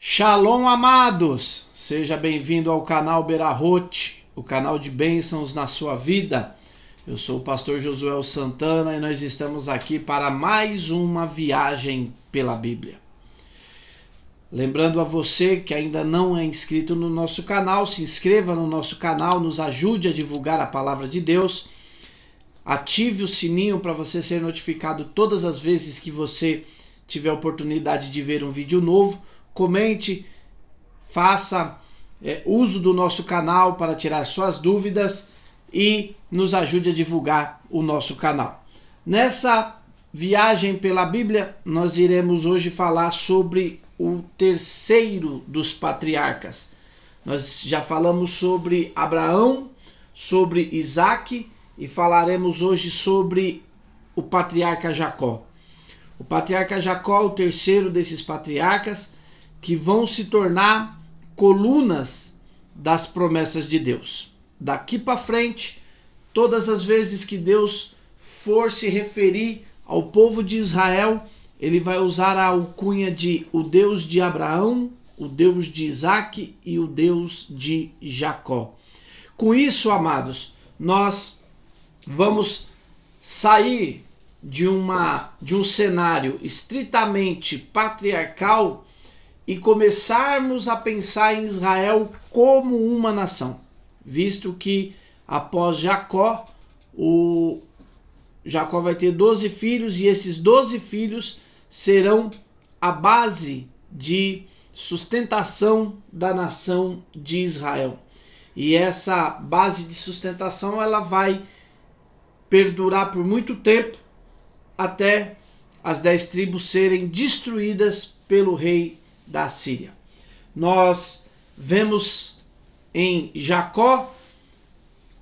Shalom, amados! Seja bem-vindo ao canal Berahot, o canal de bênçãos na sua vida. Eu sou o pastor Josué Santana e nós estamos aqui para mais uma viagem pela Bíblia. Lembrando a você que ainda não é inscrito no nosso canal, se inscreva no nosso canal, nos ajude a divulgar a palavra de Deus. Ative o sininho para você ser notificado todas as vezes que você tiver a oportunidade de ver um vídeo novo. Comente, faça uso do nosso canal para tirar suas dúvidas e nos ajude a divulgar o nosso canal. Nessa viagem pela Bíblia, nós iremos hoje falar sobre o terceiro dos patriarcas. Nós já falamos sobre Abraão, sobre Isaac e falaremos hoje sobre o patriarca Jacó. O patriarca Jacó é o terceiro desses patriarcas que vão se tornar colunas das promessas de Deus. Daqui para frente, todas as vezes que Deus for se referir ao povo de Israel, ele vai usar a alcunha de o Deus de Abraão, o Deus de Isaac e o Deus de Jacó. Com isso, amados, nós vamos sair de um cenário estritamente patriarcal e começarmos a pensar em Israel como uma nação, visto que após Jacó, Jacó vai ter 12 filhos e esses 12 filhos serão a base de sustentação da nação de Israel. E essa base de sustentação ela vai perdurar por muito tempo até as 10 tribos serem destruídas pelo rei da Síria. Nós vemos em Jacó,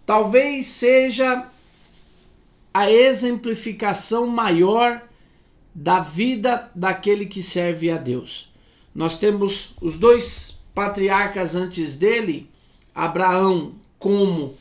talvez seja a exemplificação maior da vida daquele que serve a Deus. Nós temos os dois patriarcas antes dele, Abraão como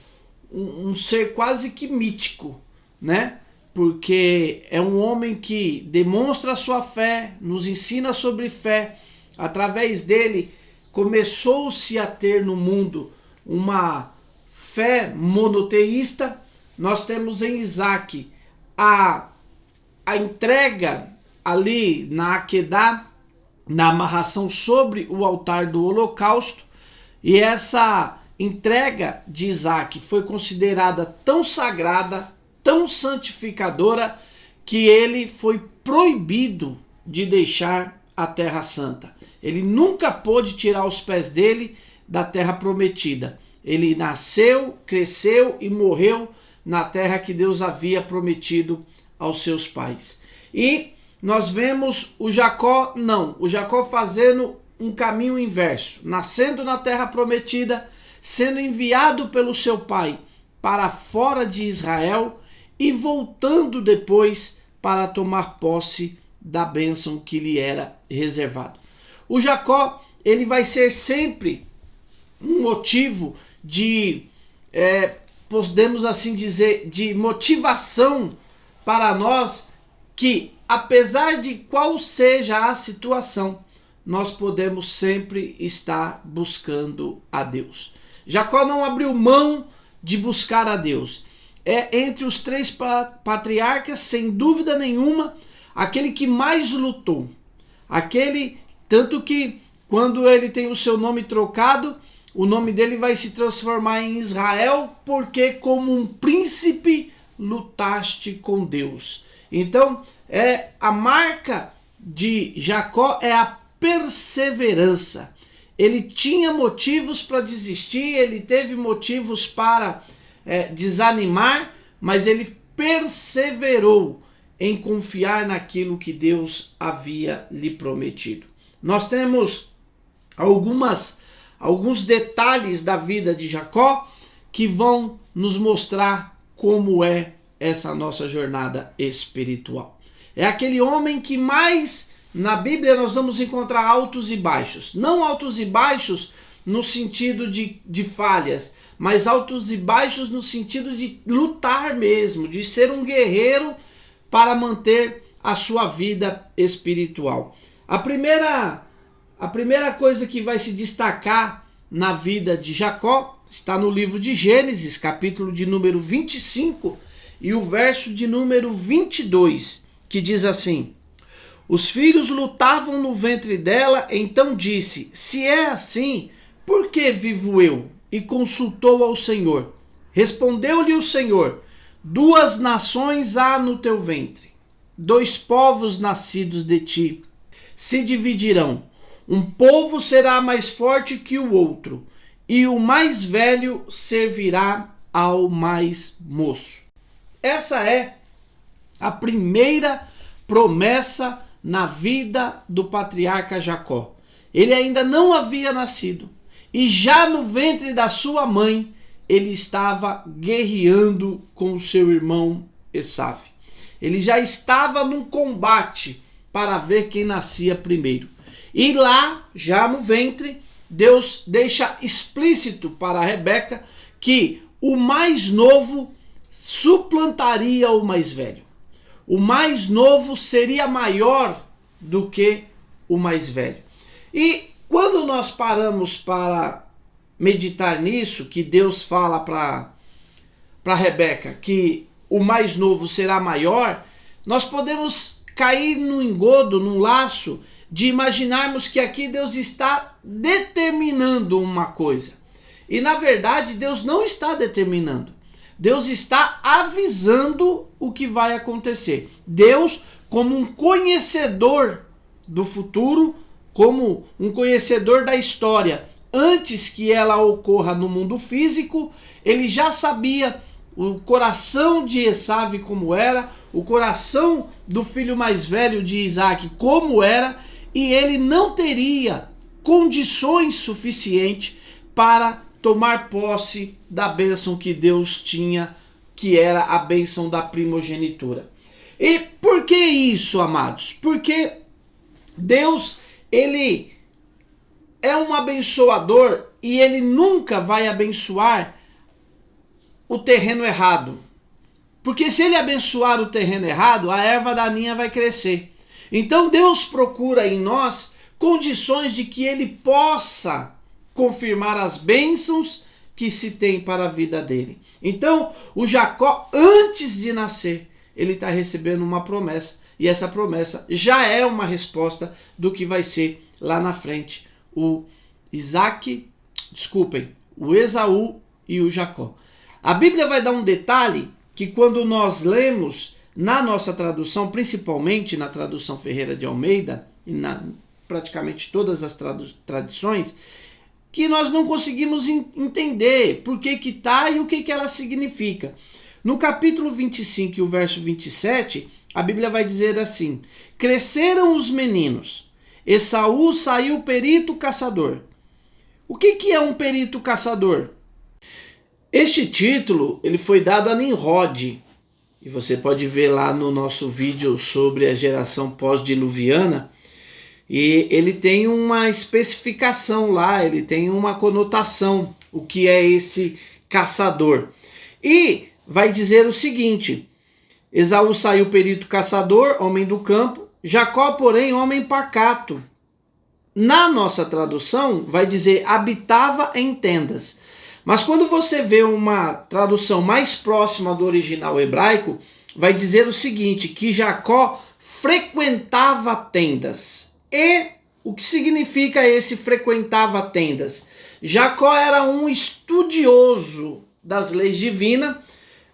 um ser quase que mítico, né? Porque é um homem que demonstra a sua fé, nos ensina sobre fé. Através dele, começou-se a ter no mundo uma fé monoteísta. Nós temos em Isaac a entrega ali na Aquedá, na amarração sobre o altar do holocausto. E essa entrega de Isaac foi considerada tão sagrada, tão santificadora, que ele foi proibido de deixar a Terra Santa. Ele nunca pôde tirar os pés dele da terra prometida. Ele nasceu, cresceu e morreu na terra que Deus havia prometido aos seus pais. E nós vemos o Jacó fazendo um caminho inverso, nascendo na terra prometida, sendo enviado pelo seu pai para fora de Israel e voltando depois para tomar posse da bênção que lhe era reservado. O Jacó, ele vai ser sempre um motivo de, podemos assim dizer, de motivação para nós que, apesar de qual seja a situação, nós podemos sempre estar buscando a Deus. Jacó não abriu mão de buscar a Deus. É entre os três patriarcas, sem dúvida nenhuma, aquele que mais lutou. Tanto que quando ele tem o seu nome trocado, o nome dele vai se transformar em Israel, porque como um príncipe lutaste com Deus. Então, a marca de Jacó é a perseverança. Ele tinha motivos para desistir, ele teve motivos para desanimar, mas ele perseverou em confiar naquilo que Deus havia lhe prometido. Nós temos alguns detalhes da vida de Jacó que vão nos mostrar como é essa nossa jornada espiritual. É aquele homem que mais, na Bíblia nós vamos encontrar altos e baixos. Não altos e baixos no sentido de falhas, mas altos e baixos no sentido de lutar mesmo, de ser um guerreiro para manter a sua vida espiritual. A primeira a primeira coisa que vai se destacar na vida de Jacó está no livro de Gênesis, capítulo de número 25 e o verso de número 22, que diz assim: os filhos lutavam no ventre dela, então disse: se é assim, por que vivo eu? E consultou ao Senhor. Respondeu-lhe o Senhor: 2 nações há no teu ventre, 2 povos nascidos de ti se dividirão. Um povo será mais forte que o outro, e o mais velho servirá ao mais moço. Essa é a primeira promessa na vida do patriarca Jacó. Ele ainda não havia nascido, e já no ventre da sua mãe ele estava guerreando com o seu irmão Esaú. Ele já estava num combate para ver quem nascia primeiro. E lá, já no ventre, Deus deixa explícito para Rebeca que o mais novo suplantaria o mais velho. O mais novo seria maior do que o mais velho. E quando nós paramos para meditar nisso, que Deus fala para Rebeca que o mais novo será maior, nós podemos cair num engodo, num laço, de imaginarmos que aqui Deus está determinando uma coisa. E na verdade Deus não está determinando. Deus está avisando o que vai acontecer. Deus, como um conhecedor do futuro, como um conhecedor da história, antes que ela ocorra no mundo físico, ele já sabia o coração de Esaú como era, o coração do filho mais velho de Isaac como era, e ele não teria condições suficientes para tomar posse da bênção que Deus tinha, que era a bênção da primogenitura. E por que isso, amados? Porque Deus, ele é um abençoador e ele nunca vai abençoar o terreno errado. Porque se ele abençoar o terreno errado, a erva daninha vai crescer. Então Deus procura em nós condições de que ele possa confirmar as bênçãos que se tem para a vida dele. Então, o Jacó, antes de nascer, ele está recebendo uma promessa. E essa promessa já é uma resposta do que vai ser lá na frente o Esaú e o Jacó. A Bíblia vai dar um detalhe que quando nós lemos na nossa tradução, principalmente na tradução Ferreira de Almeida, e na praticamente todas as traduções, que nós não conseguimos entender por que está e o que ela significa. No capítulo 25 e o verso 27, a Bíblia vai dizer assim: cresceram os meninos, Esaú saiu perito caçador. O que é um perito caçador? Este título ele foi dado a Nimrod, e você pode ver lá no nosso vídeo sobre a geração pós-diluviana, e ele tem uma especificação lá, ele tem uma conotação, o que é esse caçador. E vai dizer o seguinte: Esaú saiu perito caçador, homem do campo, Jacó, porém, homem pacato. Na nossa tradução vai dizer habitava em tendas. Mas quando você vê uma tradução mais próxima do original hebraico, vai dizer o seguinte, que Jacó frequentava tendas. E o que significa esse frequentava tendas? Jacó era um estudioso das leis divinas.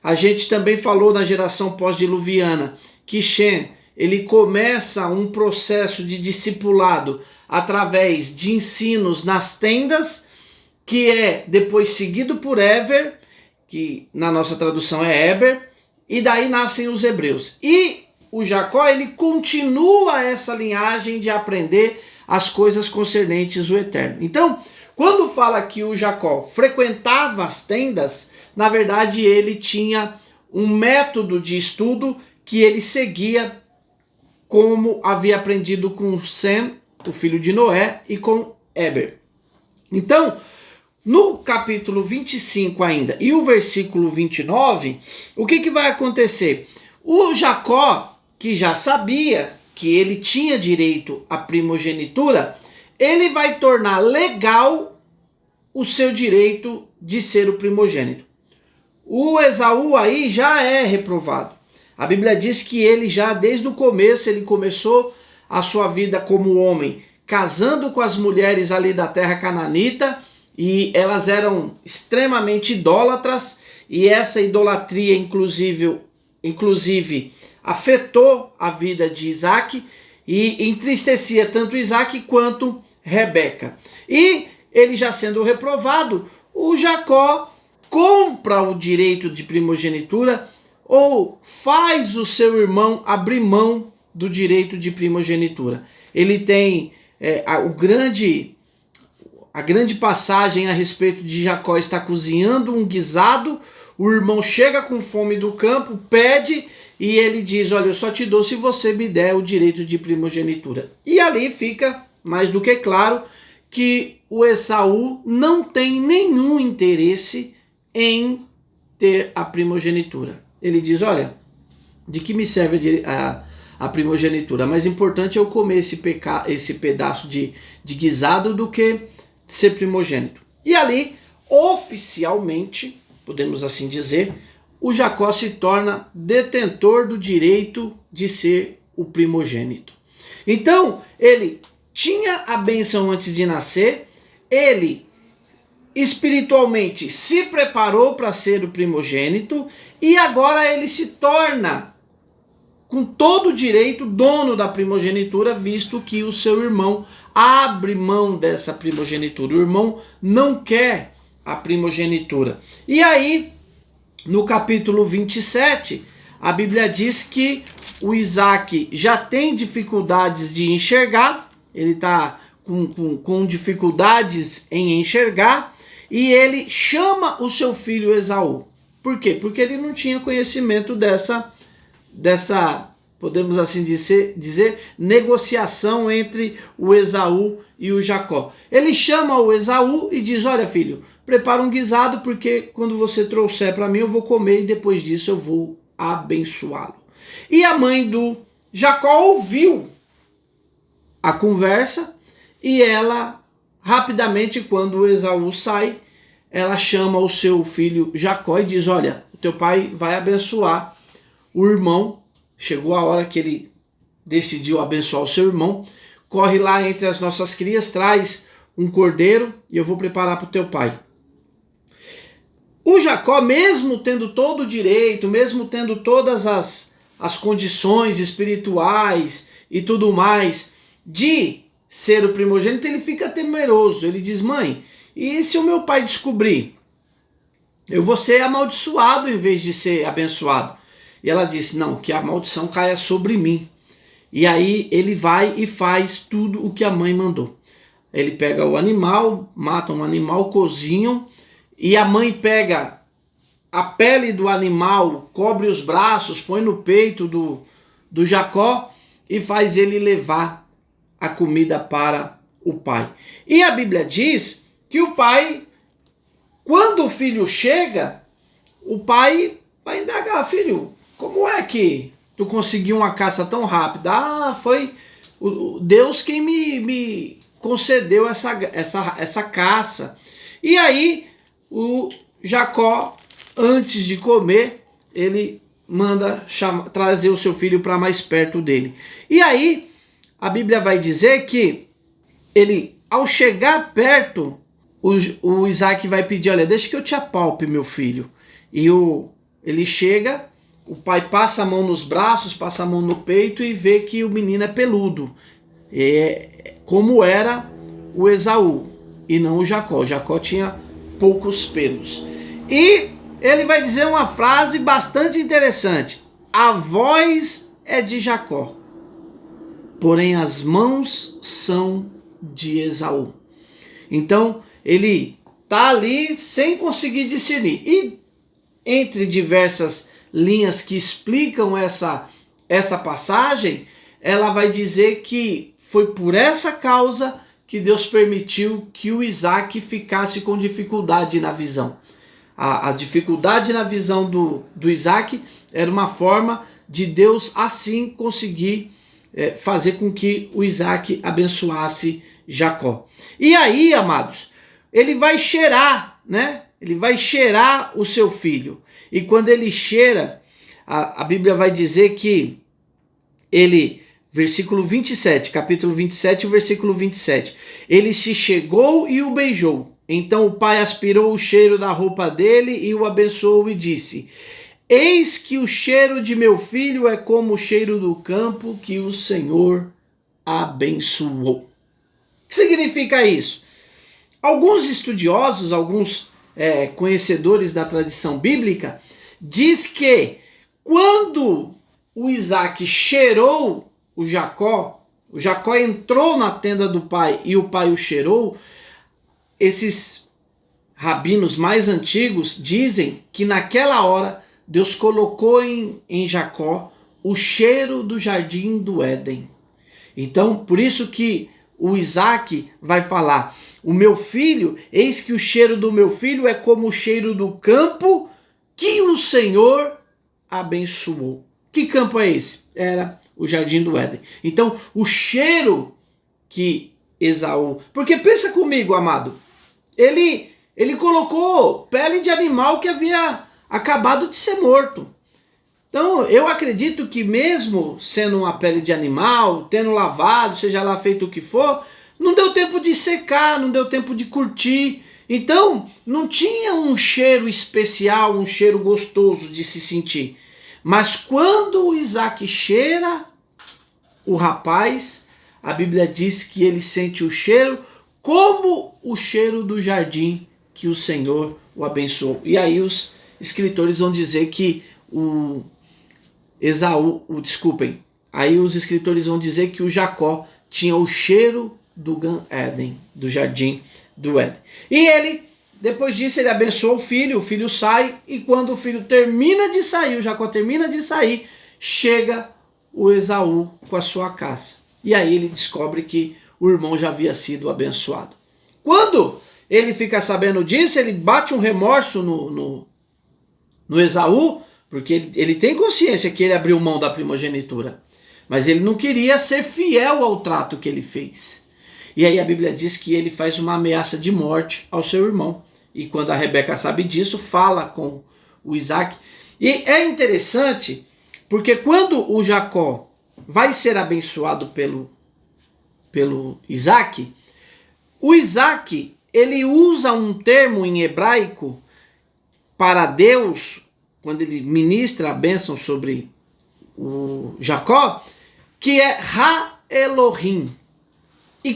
A gente também falou na geração pós-diluviana que Shem, ele começa um processo de discipulado através de ensinos nas tendas, que é depois seguido por Eber, que na nossa tradução é Eber, e daí nascem os hebreus. E o Jacó, ele continua essa linhagem de aprender as coisas concernentes ao eterno. Então, quando fala que o Jacó frequentava as tendas, na verdade ele tinha um método de estudo que ele seguia como havia aprendido com Sem, o filho de Noé, e com Eber. Então, no capítulo 25 ainda e o versículo 29, o que vai acontecer? O Jacó, que já sabia que ele tinha direito à primogenitura, ele vai tornar legal o seu direito de ser o primogênito. O Esaú aí já é reprovado. A Bíblia diz que ele já desde o começo, ele começou a sua vida como homem, casando com as mulheres ali da terra cananita, e elas eram extremamente idólatras, e essa idolatria inclusive afetou a vida de Isaac e entristecia tanto Isaac quanto Rebeca. E ele já sendo reprovado, o Jacó compra o direito de primogenitura ou faz o seu irmão abrir mão do direito de primogenitura. Ele tem a grande passagem a respeito de Jacó estar cozinhando um guisado, o irmão chega com fome do campo, pede e ele diz, olha, eu só te dou se você me der o direito de primogenitura. E ali fica mais do que claro que o Esaú não tem nenhum interesse em ter a primogenitura. Ele diz, olha, de que me serve a primogenitura? Mais importante é eu comer esse pedaço de guisado do que ser primogênito. E ali, oficialmente, podemos assim dizer, o Jacó se torna detentor do direito de ser o primogênito. Então, ele tinha a bênção antes de nascer, ele espiritualmente se preparou para ser o primogênito e agora ele se torna com todo o direito dono da primogenitura, visto que o seu irmão abre mão dessa primogenitura. O irmão não quer a primogenitura. E aí, no capítulo 27, a Bíblia diz que o Isaac já tem dificuldades de enxergar, ele está com dificuldades em enxergar, e ele chama o seu filho Esaú. Por quê? Porque ele não tinha conhecimento dessa podemos assim dizer, negociação entre o Esaú e o Jacó. Ele chama o Esaú e diz, olha filho, prepara um guisado porque quando você trouxer para mim eu vou comer e depois disso eu vou abençoá-lo. E a mãe do Jacó ouviu a conversa e ela, rapidamente, quando o Esaú sai, ela chama o seu filho Jacó e diz, olha, o teu pai vai abençoar o irmão. Chegou a hora que ele decidiu abençoar o seu irmão. Corre lá entre as nossas crias, traz um cordeiro e eu vou preparar para o teu pai. O Jacó, mesmo tendo todo o direito, mesmo tendo todas as condições espirituais e tudo mais de ser o primogênito, ele fica temeroso. Ele diz, mãe, e se o meu pai descobrir? Eu vou ser amaldiçoado em vez de ser abençoado. E ela disse, não, que a maldição caia sobre mim. E aí ele vai e faz tudo o que a mãe mandou. Ele pega o animal, mata um animal, cozinham, e a mãe pega a pele do animal, cobre os braços, põe no peito do Jacó e faz ele levar a comida para o pai. E a Bíblia diz que o pai, quando o filho chega, o pai vai indagar, filho, como é que tu conseguiu uma caça tão rápida? Ah, foi Deus quem me concedeu essa caça. E aí o Jacó, antes de comer, ele manda trazer o seu filho para mais perto dele. E aí a Bíblia vai dizer que ele, ao chegar perto, o Isaac vai pedir, olha, deixa que eu te apalpe, meu filho. E ele chega, o pai passa a mão nos braços, passa a mão no peito e vê que o menino é peludo. Como era o Esaú e não o Jacó. O Jacó tinha poucos pelos. E ele vai dizer uma frase bastante interessante. A voz é de Jacó, porém as mãos são de Esaú. Então ele está ali sem conseguir discernir. E entre diversas linhas que explicam essa passagem, ela vai dizer que foi por essa causa que Deus permitiu que o Isaac ficasse com dificuldade na visão. A dificuldade na visão do Isaac era uma forma de Deus assim conseguir fazer com que o Isaac abençoasse Jacó. E aí, amados, ele vai cheirar, né? Ele vai cheirar o seu filho. E quando ele cheira, a Bíblia vai dizer que ele, versículo 27, capítulo 27, o versículo 27. Ele se chegou e o beijou. Então o pai aspirou o cheiro da roupa dele e o abençoou e disse: eis que o cheiro de meu filho é como o cheiro do campo que o Senhor abençoou. O que significa isso? Alguns estudiosos, alguns conhecedores da tradição bíblica, diz que quando o Isaac cheirou o Jacó entrou na tenda do pai e o pai o cheirou, esses rabinos mais antigos dizem que naquela hora Deus colocou em Jacó o cheiro do jardim do Éden. Então, por isso que o Isaac vai falar: o meu filho, eis que o cheiro do meu filho é como o cheiro do campo que o Senhor abençoou. Que campo é esse? Era o jardim do Éden. Então, o cheiro que Esaú... Porque pensa comigo, amado, ele colocou pele de animal que havia acabado de ser morto. Então, eu acredito que mesmo sendo uma pele de animal, tendo lavado, seja lá feito o que for, não deu tempo de secar, não deu tempo de curtir. Então, não tinha um cheiro especial, um cheiro gostoso de se sentir. Mas quando o Isaac cheira o rapaz, a Bíblia diz que ele sente o cheiro como o cheiro do jardim que o Senhor o abençoou. E aí os escritores vão dizer que aí os escritores vão dizer que o Jacó tinha o cheiro do Gan Éden, do jardim do Éden. E ele, depois disso, ele abençoou o filho sai, e quando o filho termina de sair, o Jacó termina de sair, chega o Esaú com a sua caça. E aí ele descobre que o irmão já havia sido abençoado. Quando ele fica sabendo disso, ele bate um remorso no Esaú, porque ele tem consciência que ele abriu mão da primogenitura, mas ele não queria ser fiel ao trato que ele fez. E aí a Bíblia diz que ele faz uma ameaça de morte ao seu irmão. E quando a Rebeca sabe disso, fala com o Isaac. E é interessante, porque quando o Jacó vai ser abençoado pelo Isaac, o Isaac, ele usa um termo em hebraico para Deus, quando ele ministra a bênção sobre o Jacó, que é Ha-Elohim. E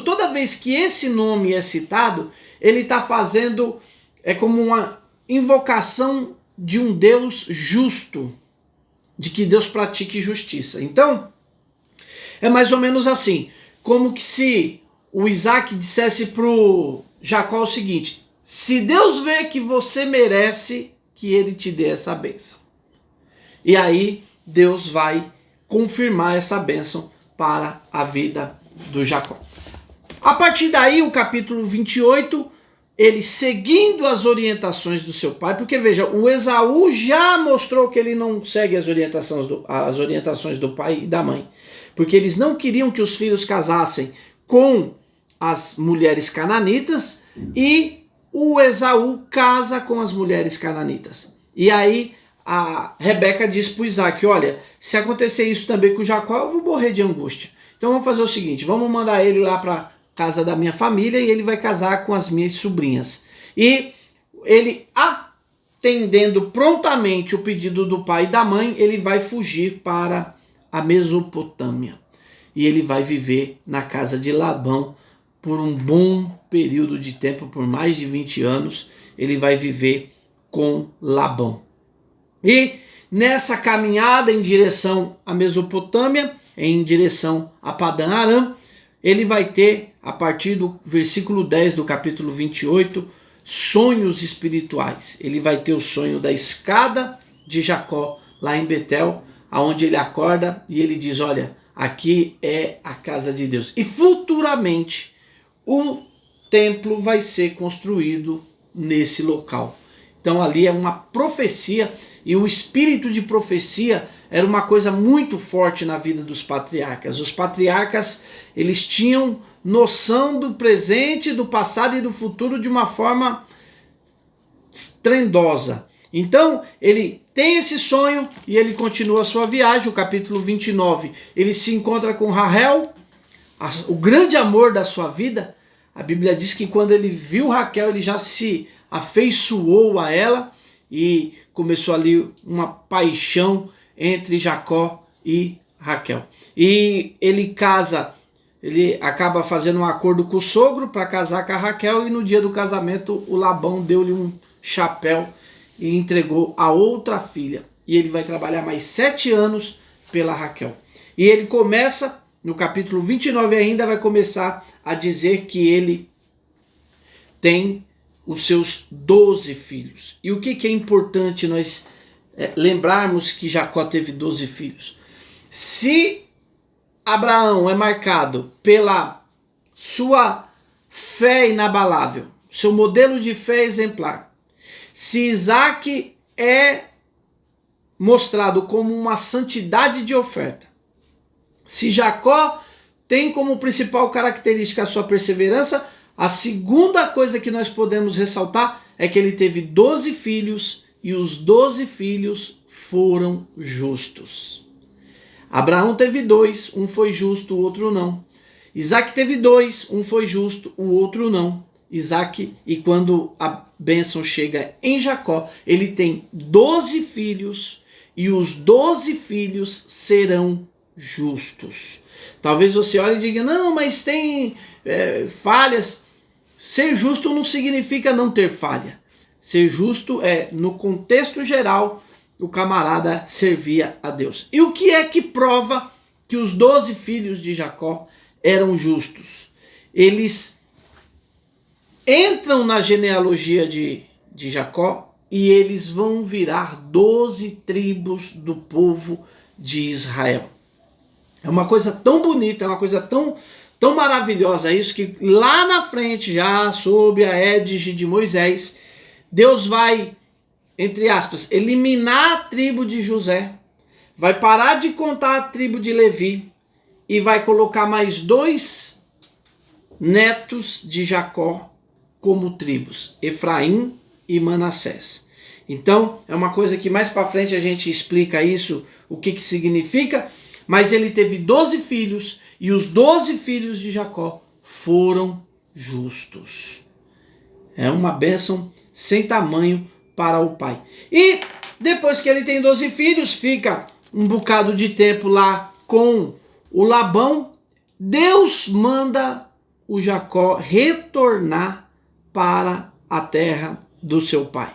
toda vez que esse nome é citado, ele está fazendo, como uma invocação de um Deus justo, de que Deus pratique justiça. Então, é mais ou menos assim, como que se o Isaac dissesse para o Jacó o seguinte: se Deus vê que você merece, que ele te dê essa bênção. E aí Deus vai confirmar essa bênção para a vida do Jacó. A partir daí, o capítulo 28, ele seguindo as orientações do seu pai, porque veja, o Esaú já mostrou que ele não segue as orientações do pai e da mãe, porque eles não queriam que os filhos casassem com as mulheres cananitas, e o Esaú casa com as mulheres cananitas. E aí a Rebeca diz para o Isaac: olha, se acontecer isso também com o Jacó, eu vou morrer de angústia. Então vamos fazer o seguinte, vamos mandar ele lá para casa da minha família e ele vai casar com as minhas sobrinhas. E ele, atendendo prontamente o pedido do pai e da mãe, ele vai fugir para a Mesopotâmia. E ele vai viver na casa de Labão por um bom período de tempo, por mais de 20 anos, ele vai viver com Labão. E nessa caminhada em direção à Mesopotâmia, em direção a Padã Arã, ele vai ter, a partir do versículo 10 do capítulo 28, sonhos espirituais. Ele vai ter o sonho da escada de Jacó, lá em Betel, onde ele acorda e ele diz: olha, aqui é a casa de Deus. E futuramente o templo vai ser construído nesse local. Então ali é uma profecia, e o espírito de profecia era uma coisa muito forte na vida dos patriarcas. Os patriarcas, eles tinham noção do presente, do passado e do futuro de uma forma estrondosa. Então, ele tem esse sonho e ele continua a sua viagem. O capítulo 29, ele se encontra com Raquel, o grande amor da sua vida. A Bíblia diz que quando ele viu Raquel, ele já se afeiçoou a ela e começou ali uma paixão entre Jacó e Raquel. E ele casa, ele acaba fazendo um acordo com o sogro para casar com a Raquel, e no dia do casamento o Labão deu-lhe um chapéu e entregou a outra filha. E ele vai trabalhar mais 7 anos pela Raquel. E ele começa, no capítulo 29 ainda, vai começar a dizer que ele tem os seus 12 filhos. E o que é importante nós lembrarmos que Jacó teve 12 filhos? Se Abraão é marcado pela sua fé inabalável, seu modelo de fé exemplar, se Isaac é mostrado como uma santidade de oferta, se Jacó tem como principal característica a sua perseverança, a segunda coisa que nós podemos ressaltar é que ele teve 12 filhos e os 12 filhos foram justos. Abraão teve 2, um foi justo, o outro não. Isaac teve 2, um foi justo, o outro não. Isaac, e quando a bênção chega em Jacó, ele tem 12 filhos e os 12 filhos serão justos. Talvez você olhe e diga, não, mas tem falhas. Ser justo não significa não ter falha. Ser justo é, no contexto geral, o camarada servia a Deus. E o que é que prova que os 12 filhos de Jacó eram justos? Eles entram na genealogia de Jacó e eles vão virar 12 tribos do povo de Israel. É uma coisa tão bonita, é uma coisa tão maravilhosa isso, que lá na frente, já sob a égide de Moisés, Deus vai, entre aspas, eliminar a tribo de José, vai parar de contar a tribo de Levi e vai colocar mais 2 netos de Jacó como tribos, Efraim e Manassés. Então, é uma coisa que mais para frente a gente explica isso, o que significa, mas ele teve 12 filhos e os 12 filhos de Jacó foram justos. É uma bênção sem tamanho para o pai. E depois que ele tem 12 filhos, fica um bocado de tempo lá com o Labão. Deus manda o Jacó retornar para a terra do seu pai.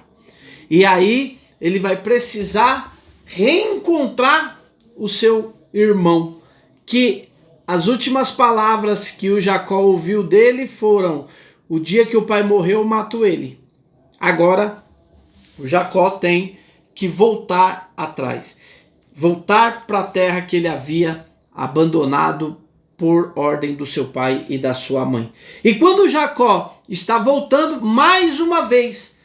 E aí ele vai precisar reencontrar o seu irmão, que as últimas palavras que o Jacó ouviu dele foram: o dia que o pai morreu, eu mato ele. Agora o Jacó tem que voltar atrás, voltar para a terra que ele havia abandonado por ordem do seu pai e da sua mãe. E quando Jacó está voltando, mais uma vez,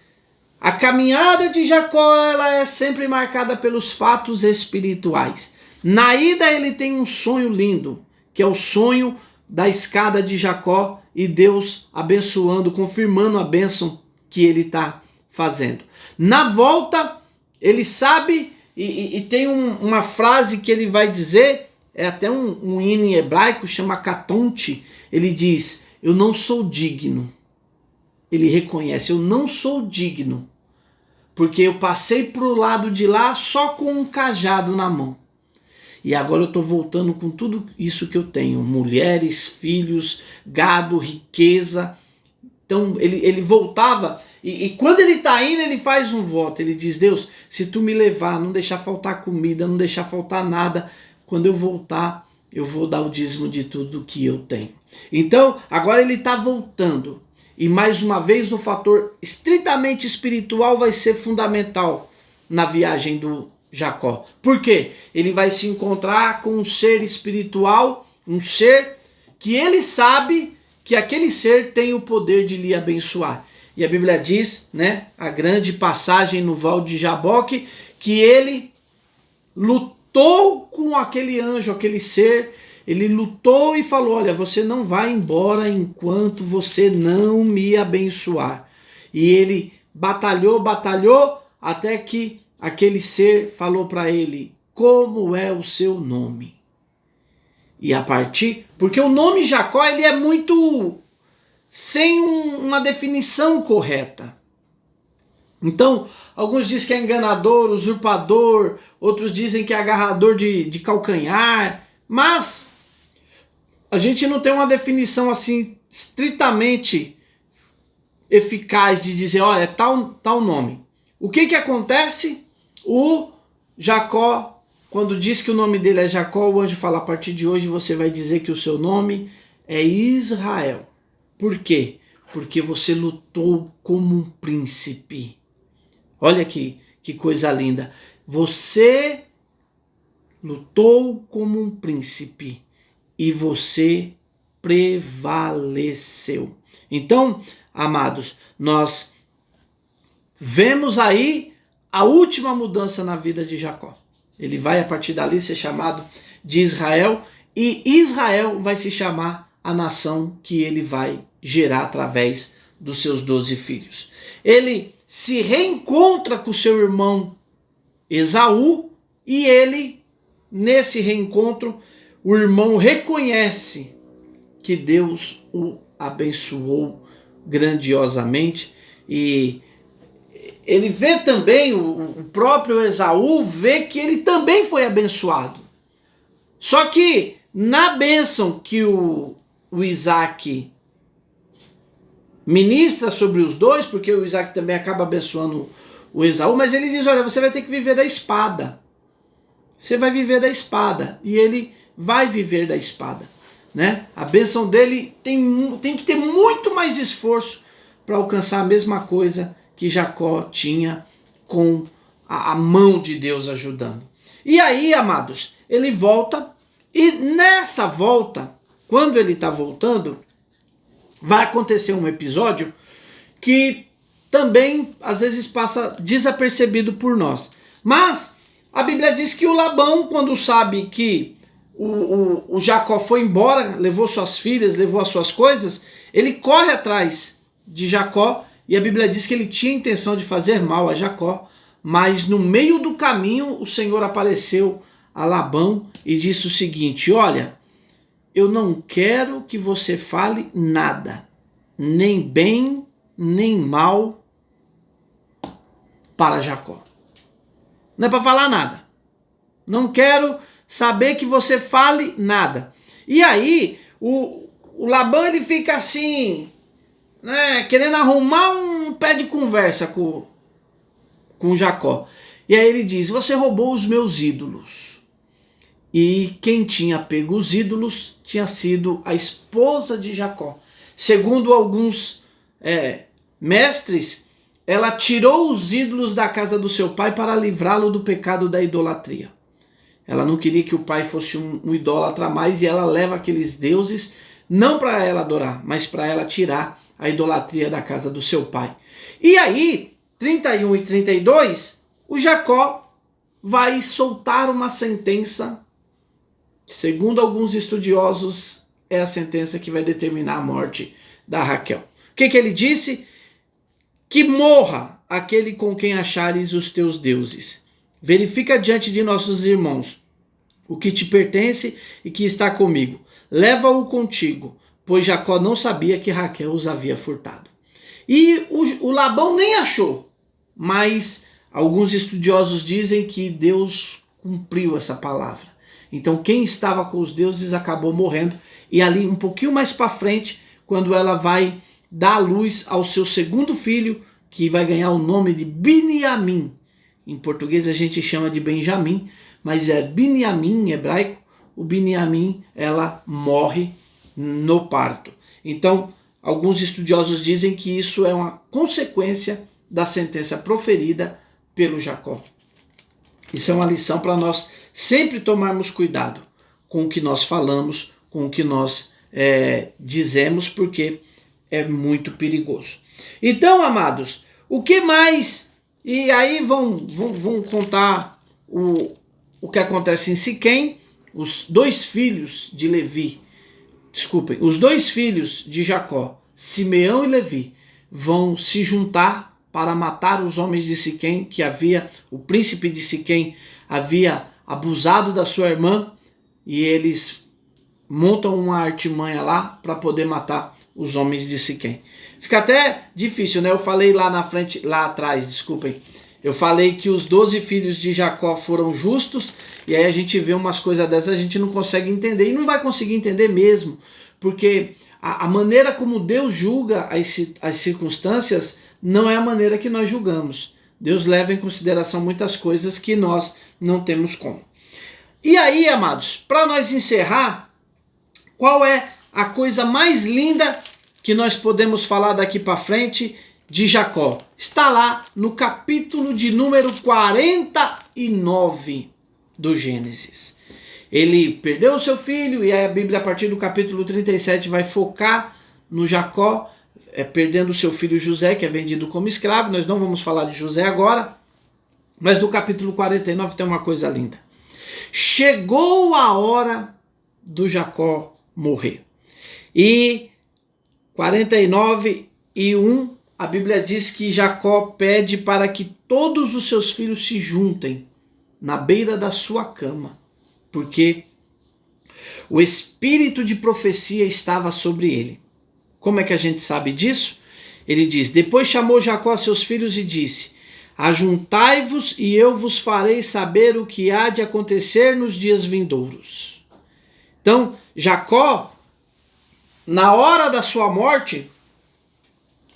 a caminhada de Jacó, ela é sempre marcada pelos fatos espirituais. Na ida ele tem um sonho lindo, que é o sonho da escada de Jacó e Deus abençoando, confirmando a bênção que ele está fazendo. Na volta, ele sabe e tem uma frase que ele vai dizer, é até um hino em hebraico, chama Catonte. Ele diz: eu não sou digno. Ele reconhece: eu não sou digno, porque eu passei para o lado de lá só com um cajado na mão. E agora eu estou voltando com tudo isso que eu tenho: mulheres, filhos, gado, riqueza. Então ele voltava, e quando ele está indo, ele faz um voto. Ele diz: Deus, se tu me levar, não deixar faltar comida, não deixar faltar nada, quando eu voltar, eu vou dar o dízimo de tudo que eu tenho. Então, agora ele está voltando. E mais uma vez, o fator estritamente espiritual vai ser fundamental na viagem do Jacó. Por quê? Ele vai se encontrar com um ser espiritual, um ser que ele sabe que aquele ser tem o poder de lhe abençoar. E a Bíblia diz, né, a grande passagem no Val de Jaboque, que ele lutou com aquele anjo, aquele ser. Ele lutou e falou: olha, você não vai embora enquanto você não me abençoar. E ele batalhou, até que aquele ser falou para ele: como é o seu nome? E a partir, porque o nome Jacó, ele é muito sem uma definição correta. Então, alguns dizem que é enganador, usurpador, outros dizem que é agarrador de calcanhar, mas a gente não tem uma definição assim estritamente eficaz de dizer, olha, é tal nome. O que acontece? O Jacó, quando diz que o nome dele é Jacó, o anjo fala: a partir de hoje você vai dizer que o seu nome é Israel. Por quê? Porque você lutou como um príncipe. Olha que coisa linda. Você lutou como um príncipe e você prevaleceu. Então, amados, nós vemos aí a última mudança na vida de Jacó. Ele vai a partir dali ser chamado de Israel, e Israel vai se chamar a nação que ele vai gerar através dos seus 12 filhos. Ele se reencontra com seu irmão Esaú, e ele, nesse reencontro, o irmão reconhece que Deus o abençoou grandiosamente, e ele vê também, o próprio Esaú vê que ele também foi abençoado. Só que na bênção que o Isaac ministra sobre os dois, porque o Isaac também acaba abençoando o Esaú, mas ele diz: olha, você vai ter que viver da espada. Você vai viver da espada. E ele vai viver da espada, né? A bênção dele tem que ter muito mais esforço para alcançar a mesma coisa que Jacó tinha, com a mão de Deus ajudando. E aí, amados, ele volta, e nessa volta, quando ele está voltando, vai acontecer um episódio que também às vezes passa desapercebido por nós. Mas a Bíblia diz que o Labão, quando sabe que o Jacó foi embora, levou suas filhas, levou as suas coisas, ele corre atrás de Jacó, e a Bíblia diz que ele tinha intenção de fazer mal a Jacó, mas no meio do caminho o Senhor apareceu a Labão e disse o seguinte: olha, eu não quero que você fale nada, nem bem, nem mal para Jacó. Não é para falar nada. Não quero saber que você fale nada. E aí, o Labão, ele fica assim, né, querendo arrumar um pé de conversa com Jacó. E aí ele diz: você roubou os meus ídolos. E quem tinha pego os ídolos tinha sido a esposa de Jacó. Segundo alguns mestres, ela tirou os ídolos da casa do seu pai para livrá-lo do pecado da idolatria. Ela não queria que o pai fosse um idólatra mais, e ela leva aqueles deuses não para ela adorar, mas para ela tirar a idolatria da casa do seu pai. E aí, 31 e 32, o Jacó vai soltar uma sentença. Segundo alguns estudiosos, é a sentença que vai determinar a morte da Raquel. O que ele disse? Que morra aquele com quem achares os teus deuses. Verifica diante de nossos irmãos o que te pertence e que está comigo. Leva-o contigo, pois Jacó não sabia que Raquel os havia furtado. E o Labão nem achou, mas alguns estudiosos dizem que Deus cumpriu essa palavra. Então quem estava com os deuses acabou morrendo. E ali um pouquinho mais para frente, quando ela vai dar luz ao seu segundo filho, que vai ganhar o nome de Biniamim. Em português a gente chama de Benjamim, mas é Biniamim em hebraico. O Biniamim, ela morre no parto. Então, alguns estudiosos dizem que isso é uma consequência da sentença proferida pelo Jacó. Isso é uma lição para nós sempre tomarmos cuidado com o que nós falamos, com o que nós dizemos, porque é muito perigoso. Então, amados, o que mais? E aí vão contar o que acontece em Siquém. Os dois filhos de Levi, desculpem, os dois filhos de Jacó, Simeão e Levi, vão se juntar para matar os homens de Siquém, que o príncipe de Siquém havia abusado da sua irmã, e eles montam uma artimanha lá para poder matar os homens de Siquém. Fica até difícil, né? Eu falei lá atrás, desculpem. Eu falei que os 12 filhos de Jacó foram justos, e aí a gente vê umas coisas dessas, a gente não consegue entender, e não vai conseguir entender mesmo, porque a maneira como Deus julga as circunstâncias não é a maneira que nós julgamos. Deus leva em consideração muitas coisas que nós não temos como. E aí, amados, para nós encerrar, qual é a coisa mais linda que nós podemos falar daqui para frente de Jacó? Está lá no capítulo de número 49 do Gênesis. Ele perdeu o seu filho, e aí a Bíblia, a partir do capítulo 37, vai focar no Jacó, perdendo o seu filho José, que é vendido como escravo. Nós não vamos falar de José agora, mas no capítulo 49 tem uma coisa linda. Chegou a hora do Jacó morrer. E 49:1, a Bíblia diz que Jacó pede para que todos os seus filhos se juntem na beira da sua cama, porque o espírito de profecia estava sobre ele. Como é que a gente sabe disso? Ele diz: depois chamou Jacó a seus filhos e disse: ajuntai-vos e eu vos farei saber o que há de acontecer nos dias vindouros. Então, Jacó, na hora da sua morte,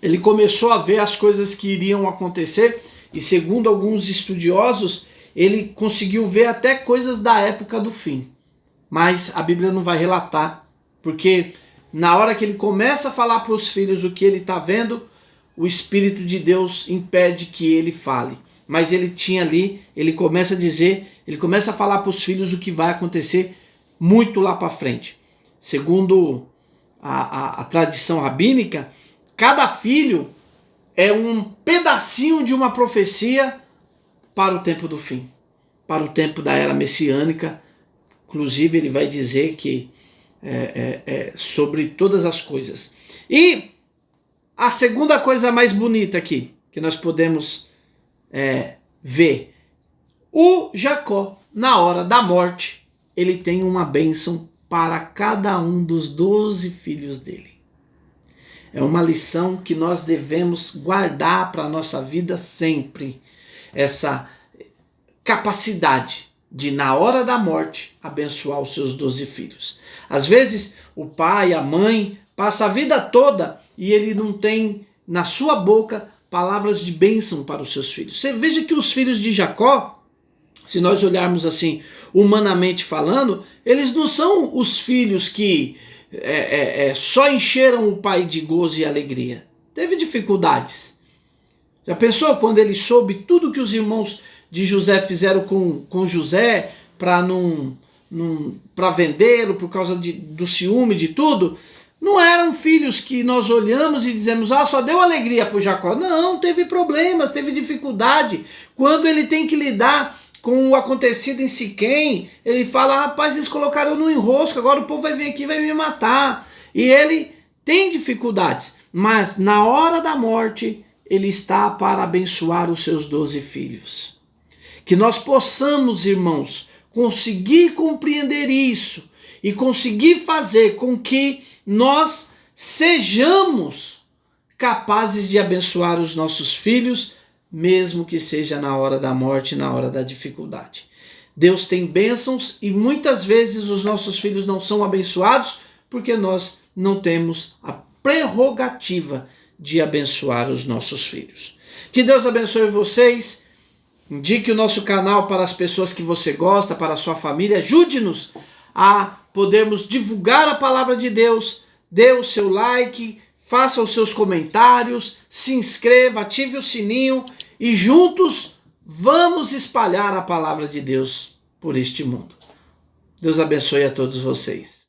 ele começou a ver as coisas que iriam acontecer, e segundo alguns estudiosos, ele conseguiu ver até coisas da época do fim. Mas a Bíblia não vai relatar, porque na hora que ele começa a falar para os filhos o que ele está vendo, o Espírito de Deus impede que ele fale. Mas ele tinha ali, ele começa a dizer, ele começa a falar para os filhos o que vai acontecer muito lá para frente. Segundo a tradição rabínica, cada filho é um pedacinho de uma profecia para o tempo do fim, para o tempo da era messiânica. Inclusive ele vai dizer que sobre todas as coisas. E a segunda coisa mais bonita aqui, que nós podemos ver, o Jacó, na hora da morte, ele tem uma bênção para cada um dos 12 filhos dele. É uma lição que nós devemos guardar para a nossa vida sempre. Essa capacidade de, na hora da morte, abençoar os seus 12 filhos. Às vezes, o pai, a mãe, passa a vida toda e ele não tem na sua boca palavras de bênção para os seus filhos. Você veja que os filhos de Jacó, se nós olharmos assim, humanamente falando, eles não são os filhos que só encheram o pai de gozo e alegria. Teve dificuldades. Já pensou quando ele soube tudo que os irmãos de José fizeram com José para vendê-lo por causa do ciúme, de tudo? Não eram filhos que nós olhamos e dizemos, só deu alegria para o Jacó. Não, teve problemas, teve dificuldade. Quando ele tem que lidar com o acontecido em Siquém, ele fala, rapaz, eles colocaram eu no enrosco, agora o povo vai vir aqui e vai me matar. E ele tem dificuldades, mas na hora da morte, ele está para abençoar os seus 12 filhos. Que nós possamos, irmãos, conseguir compreender isso e conseguir fazer com que nós sejamos capazes de abençoar os nossos filhos, mesmo que seja na hora da morte, na hora da dificuldade. Deus tem bênçãos e muitas vezes os nossos filhos não são abençoados porque nós não temos a prerrogativa de abençoar os nossos filhos. Que Deus abençoe vocês. Indique o nosso canal para as pessoas que você gosta, para a sua família. Ajude-nos a podermos divulgar a palavra de Deus. Dê o seu like, faça os seus comentários, se inscreva, ative o sininho e juntos vamos espalhar a palavra de Deus por este mundo. Deus abençoe a todos vocês.